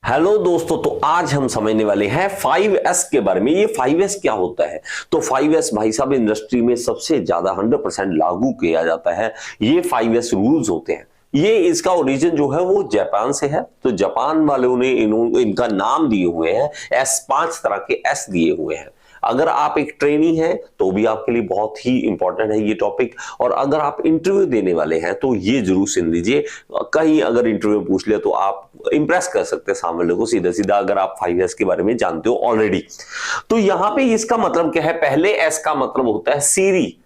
Hello दोस्तों, तो आज हम समझने वाले हैं 5S के बारे में। ये 5S क्या होता है? तो 5S भाई साहब इंडस्ट्री में सबसे ज्यादा 100% लागू किया जाता है। ये 5S रूल्स होते हैं। ये इसका ओरिजिन जो है वो जापान से है। तो जापान वालों ने इनका नाम दिए हुए हैं एस, 5 तरह के एस दिए हुए हैं। अगर आप एक ट्रेनी हैं तो भी आपके लिए बहुत ही इंपॉर्टेंट है ये टॉपिक, और अगर आप इंटरव्यू देने वाले हैं तो ये जरूर सुन लीजिए। कहीं अगर इंटरव्यू पूछ लिया तो आप इंप्रेस कर सकते हैं सामने वाले को सीधा सीधा, अगर आप 5S के बारे में जानते हो ऑलरेडी। तो यहां पे इसका मतलब क्या है? पहले एस का मतलब होता है सीरी।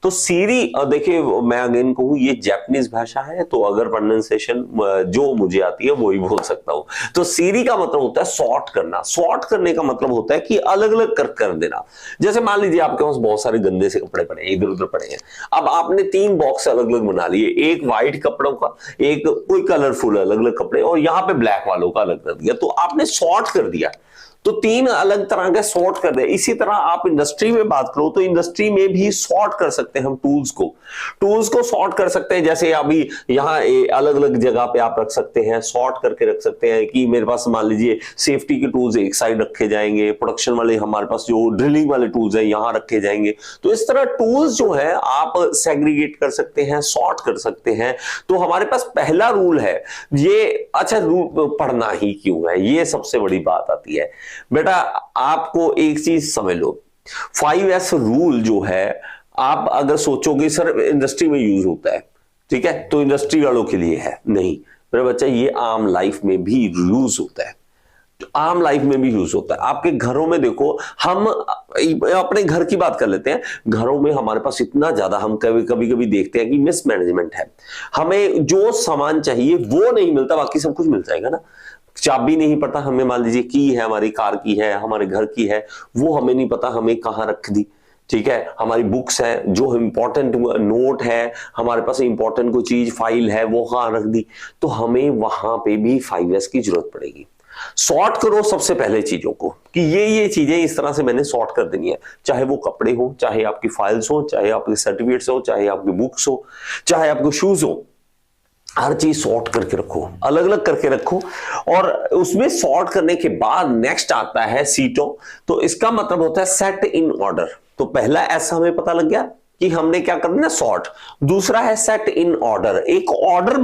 तो सीरी, देखिए मैं अगेन कहूं ये जापानीज भाषा है, तो अगर प्रोनाउंसिएशन जो मुझे आती है वो ही बोल सकता हूं। तो सीरी का मतलब होता है सॉर्ट करना। सॉर्ट करने का मतलब होता है कि अलग अलग कर देना। जैसे मान लीजिए आपके पास बहुत सारे गंदे से कपड़े पड़े हैं, इधर उधर पड़े हैं। अब आपने 3 बॉक्स अलग अलग बना लिए, एक व्हाइट कपड़ों का, एक कोई कलरफुल अलग अलग कपड़े, और यहां पे ब्लैक वालों का अलग कर दिया। तो आपने सॉर्ट कर दिया, तो 3 अलग तरह के सॉर्ट कर दे। इसी तरह आप इंडस्ट्री में बात करो तो इंडस्ट्री में भी सॉर्ट कर सकते हैं हम टूल्स को सॉर्ट कर सकते हैं। जैसे अभी यहाँ अलग अलग जगह पे आप रख सकते हैं, सॉर्ट करके रख सकते हैं कि मेरे पास मान लीजिए सेफ्टी के टूल्स एक साइड रखे जाएंगे, प्रोडक्शन वाले हमारे पास जो ड्रिलिंग वाले टूल्स है यहाँ रखे जाएंगे। तो इस तरह टूल्स जो है आप सेग्रीगेट कर सकते हैं, सॉर्ट कर सकते हैं। तो हमारे पास पहला रूल है ये। अच्छा, रूल पढ़ना ही क्यों है, ये सबसे बड़ी बात आती है। बेटा आपको एक चीज समझ लो, 5S रूल जो है, आप अगर सोचोगे सर इंडस्ट्री में यूज होता है, ठीक है, तो इंडस्ट्री वालों के लिए है, नहीं मेरा बच्चा, ये आम लाइफ में भी यूज होता है। आम लाइफ में भी यूज होता है। आपके घरों में देखो, हम अपने घर की बात कर लेते हैं। घरों में हमारे पास इतना ज्यादा, हम कभी कभी देखते हैं कि मिसमैनेजमेंट है। हमें जो सामान चाहिए वो नहीं मिलता, बाकी सब कुछ मिल जाएगा ना। चाबी नहीं पता हमें, मान लीजिए की है, हमारी कार की है, हमारे घर की है, वो हमें नहीं पता हमें कहाँ रख दी, ठीक है। हमारी बुक्स है, जो इंपॉर्टेंट नोट है, हमारे पास इंपॉर्टेंट कोई चीज फाइल है, वो कहाँ रख दी। तो हमें वहां पे भी 5S की जरूरत पड़ेगी। सॉर्ट करो सबसे पहले चीजों को कि ये चीजें इस तरह से मैंने सॉर्ट कर देनी है। चाहे वो कपड़े हो, चाहे आपकी फाइल्स हो, चाहे आपके सर्टिफिकेट्स हो, चाहे आपकी बुक्स हो, चाहे आपके शूज हो, हर चीज सॉर्ट करके रखो, अलग अलग करके रखो। और उसमें सॉर्ट करने के बाद नेक्स्ट आता है सीटों। तो इसका मतलब होता है सेट इन ऑर्डर। तो पहला ऐसा हमें पता लग गया कि हमने क्या करना है, सॉर्ट। दूसरा है सेट इन ऑर्डर। एक ऑर्डर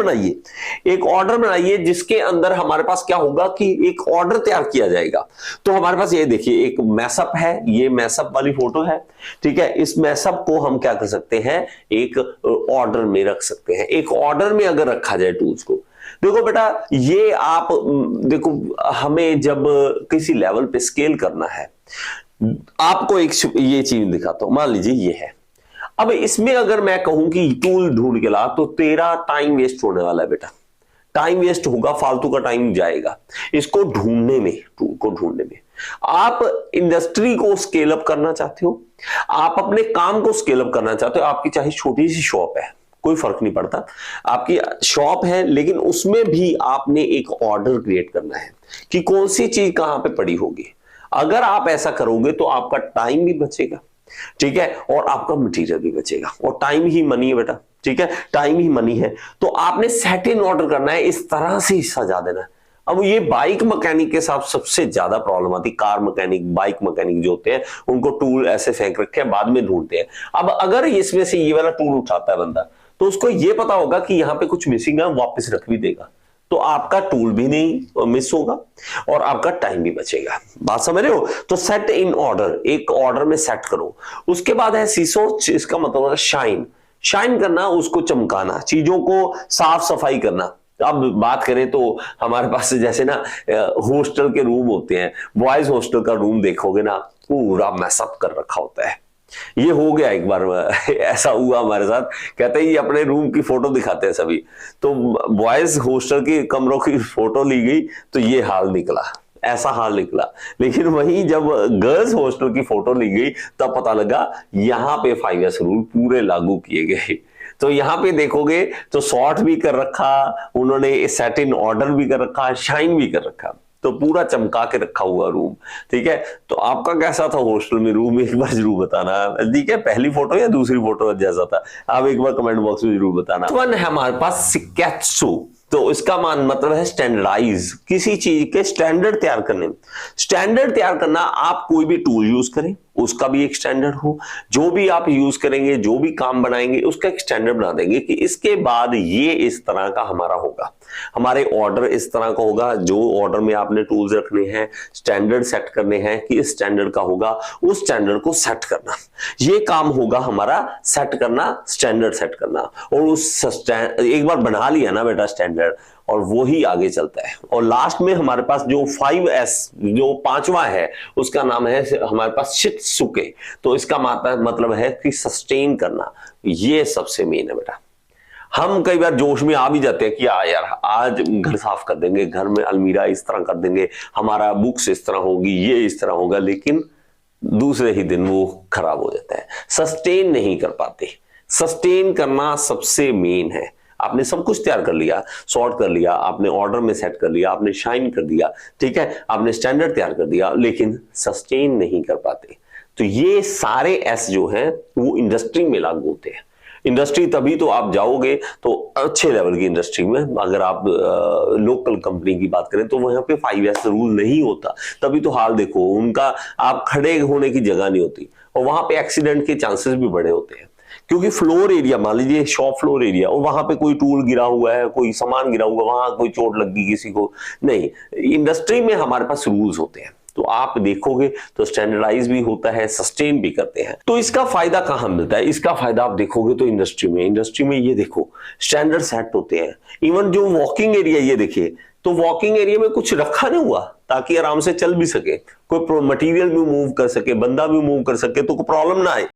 बनाइए जिसके अंदर हमारे पास क्या होगा कि एक ऑर्डर तैयार किया जाएगा। तो हमारे पास ये देखिए एक मैसअप है, ये मैसअप वाली फोटो है, ठीक है। इस मैसअप को हम क्या कर सकते हैं, एक ऑर्डर में रख सकते हैं। एक ऑर्डर में अगर रखा जाए टूल्स को, देखो बेटा ये आप देखो, हमें जब किसी लेवल पे स्केल करना है, आपको एक ये चीज दिखाता हूं। मान लीजिए ये है। अब इसमें अगर मैं कहूं कि टूल ढूंढ के ला, तो तेरा टाइम वेस्ट होने वाला है बेटा। टाइम वेस्ट होगा, फालतू का टाइम जाएगा इसको ढूंढने में, टूल को ढूंढने में। आप इंडस्ट्री को स्केल अप करना चाहते हो, आप अपने काम को स्केल अप करना चाहते हो। आपकी चाहे छोटी सी शॉप है, कोई फर्क नहीं पड़ता, आपकी शॉप है, लेकिन उसमें भी आपने एक ऑर्डर क्रिएट करना है कि कौन सी चीज कहां पे पड़ी होगी। अगर आप ऐसा करोगे तो आपका टाइम भी बचेगा, ठीक है, और आपका मटेरियल भी बचेगा। और टाइम ही मनी है बेटा, ठीक है, टाइम ही मनी है। तो आपने सेट इन ऑर्डर करना है, इस तरह से सजा देना है। अब ये बाइक मैकेनिक के साथ सबसे ज्यादा प्रॉब्लम आती है। कार मैकेनिक, बाइक मैकेनिक जो होते हैं, उनको टूल ऐसे फेंक रखे हैं, बाद में ढूंढते हैं। अब अगर इसमें से ये वाला टूल उठाता है बंदा, तो उसको ये पता होगा कि यहां पे कुछ मिसिंग है, वापस रख भी देगा। तो आपका टूल भी नहीं मिस होगा और आपका टाइम भी बचेगा। बात समझ रहे हो? तो सेट इन ऑर्डर, एक ऑर्डर में सेट करो। उसके बाद है सीसो, इसका मतलब है शाइन। शाइन करना, उसको चमकाना, चीजों को साफ सफाई करना। अब बात करें तो हमारे पास जैसे ना हॉस्टल के रूम होते हैं, बॉयज हॉस्टल का रूम देखोगे ना, पूरा मैसअप कर रखा होता है। ये हो गया एक बार ऐसा हुआ हमारे साथ। कहते हैं ये अपने रूम की फोटो दिखाते हैं सभी, तो बॉयज हॉस्टल के कमरों की फोटो ली गई तो ये हाल निकला, ऐसा हाल निकला। लेकिन वहीं जब गर्ल्स हॉस्टल की फोटो ली गई तब पता लगा यहाँ पे 5S रूल पूरे लागू किए गए। तो यहाँ पे देखोगे तो सॉर्ट भी कर रखा उन्होंने, सेट इन ऑर्डर भी कर रखा, शाइन भी कर रखा। तो पूरा चमका के रखा हुआ रूम, ठीक है। तो आपका कैसा था हॉस्टल में रूम, एक बार जरूर बताना, ठीक है। पहली फोटो या दूसरी फोटो जैसा था, आप एक बार कमेंट बॉक्स में जरूर बताना। वन है हमारे पास शिकेत्सु। तो इसका मान मतलब है स्टैंडर्डाइज, किसी चीज के स्टैंडर्ड तैयार करने। स्टैंडर्ड तैयार करना, आप कोई भी टूल यूज करें उसका भी एक स्टैंडर्ड हो, जो भी आप यूज करेंगे, जो भी काम बनाएंगे उसका एक स्टैंडर्ड बना देंगे कि इसके बाद ये इस तरह का हमारा होगा, हमारे ऑर्डर इस तरह का होगा, जो ऑर्डर में आपने टूल्स रखने हैं, स्टैंडर्ड सेट करने हैं कि इस स्टैंडर्ड का होगा, उस स्टैंडर्ड को सेट करना, ये काम होगा हमारा, सेट करना, स्टैंडर्ड सेट करना। और उस एक बार बना लिया ना बेटा स्टैंडर्ड, और वो ही आगे चलता है। और लास्ट में हमारे पास जो 5S, जो पांचवा है, उसका नाम है हमारे पास शित्सुके। तो इसका मतलब है कि सस्टेन करना, ये सबसे मेन है बेटा। हम कई बार जोश में आ भी जाते हैं कि यार आज घर साफ कर देंगे, घर में अलमीरा इस तरह कर देंगे, हमारा बुक्स इस तरह होगी, ये इस तरह होगा, लेकिन दूसरे ही दिन वो खराब हो जाता है, सस्टेन नहीं कर पाते। सस्टेन करना सबसे मेन है। आपने सब कुछ तैयार कर लिया, सॉर्ट कर लिया, आपने ऑर्डर में सेट कर लिया, आपने शाइन कर दिया, ठीक है, आपने स्टैंडर्ड तैयार कर दिया, लेकिन सस्टेन नहीं कर पाते। तो ये सारे एस जो हैं वो इंडस्ट्री में लागू होते हैं। इंडस्ट्री तभी तो आप जाओगे तो अच्छे लेवल की इंडस्ट्री में, अगर आप लोकल कंपनी की बात करें तो वहां पे 5S रूल नहीं होता, तभी तो हाल देखो उनका, आप खड़े होने की जगह नहीं होती, और वहां पे एक्सीडेंट के चांसेस भी बड़े होते हैं। क्योंकि फ्लोर एरिया, मान लीजिए शॉप फ्लोर एरिया, और वहां पे कोई टूल गिरा हुआ है, कोई सामान गिरा हुआ, वहां कोई चोट लग गई किसी को, नहीं। इंडस्ट्री में हमारे पास रूल्स होते हैं, तो आप देखोगे तो स्टैंडर्डाइज भी होता है, सस्टेन भी करते हैं। तो इसका फायदा कहां मिलता है? इसका फायदा आप देखोगे तो इंडस्ट्री में ये देखो स्टैंडर्ड सेट होते हैं। इवन जो वॉकिंग एरिया, ये देखिए, तो वॉकिंग एरिया में कुछ रखा नहीं हुआ ताकि आराम से चल भी सके, कोई मटेरियल भी मूव कर सके, बंदा भी मूव कर सके, तो कोई प्रॉब्लम ना आए।